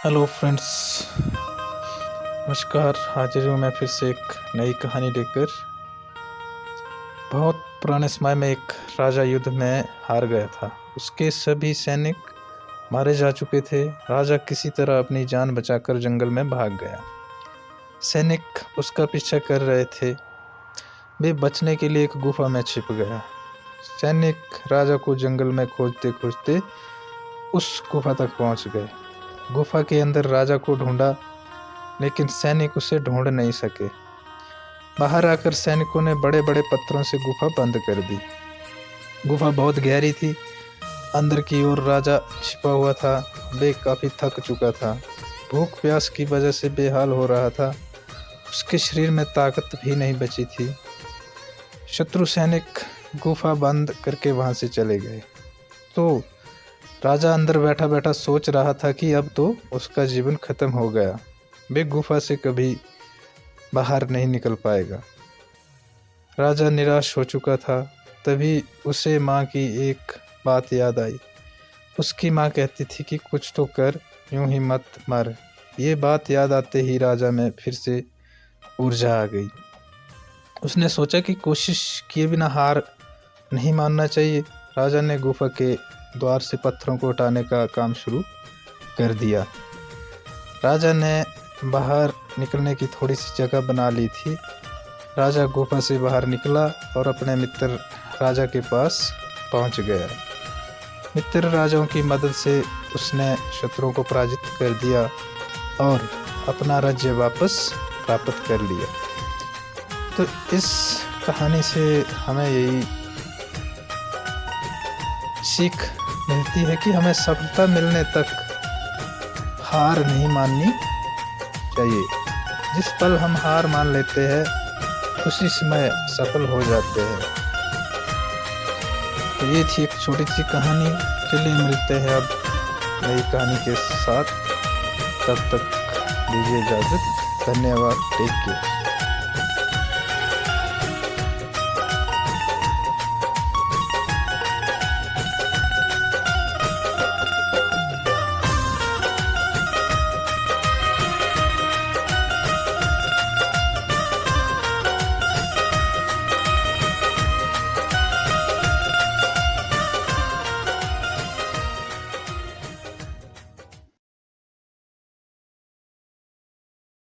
Hello friends, नमस्कार। हाजिर हूँ मैं फिर से एक नई कहानी लेकर। बहुत पुराने समय में एक राजा युद्ध में हार गया था। उसके सभी सैनिक मारे जा चुके थे। राजा किसी तरह अपनी जान बचाकर जंगल में भाग गया। सैनिक उसका पीछा कर रहे थे। वे बचने के लिए एक गुफा में छिप गया। सैनिक राजा को जंगल में खोजते खोजते उस गुफा तक पहुंच गए। गुफा के अंदर राजा को ढूंढा, लेकिन सैनिक उसे ढूंढ नहीं सके। बाहर आकर सैनिकों ने बड़े बड़े पत्थरों से गुफा बंद कर दी। गुफा बहुत गहरी थी। अंदर की ओर राजा छिपा हुआ था। वे काफी थक चुका था। भूख प्यास की वजह से बेहाल हो रहा था। उसके शरीर में ताकत भी नहीं बची थी। शत्रु सैनिक गुफा बंद करके वहां से चले गए। तो राजा अंदर बैठा बैठा सोच रहा था कि अब तो उसका जीवन खत्म हो गया। वे गुफा से कभी बाहर नहीं निकल पाएगा। राजा निराश हो चुका था। तभी उसे माँ की एक बात याद आई। उसकी माँ कहती थी कि कुछ तो कर, यूं ही मत मर। ये बात याद आते ही राजा में फिर से ऊर्जा आ गई। उसने सोचा कि कोशिश किए बिना हार नहीं मानना चाहिए। राजा ने गुफा के द्वार से पत्थरों को उठाने का काम शुरू कर दिया। राजा ने बाहर निकलने की थोड़ी सी जगह बना ली थी। राजा गुफा से बाहर निकला और अपने मित्र राजा के पास पहुंच गया। मित्र राजाओं की मदद से उसने शत्रुओं को पराजित कर दिया और अपना राज्य वापस प्राप्त कर लिया। तो इस कहानी से हमें यही सीख मिलती है कि हमें सफलता मिलने तक हार नहीं माननी चाहिए। जिस पल हम हार मान लेते हैं, उसी समय सफल हो जाते हैं। तो ये थी एक छोटी सी कहानी। चलिए मिलते हैं अब नई कहानी के साथ। तब तक दीजिए इजाज़त। धन्यवाद। Take care.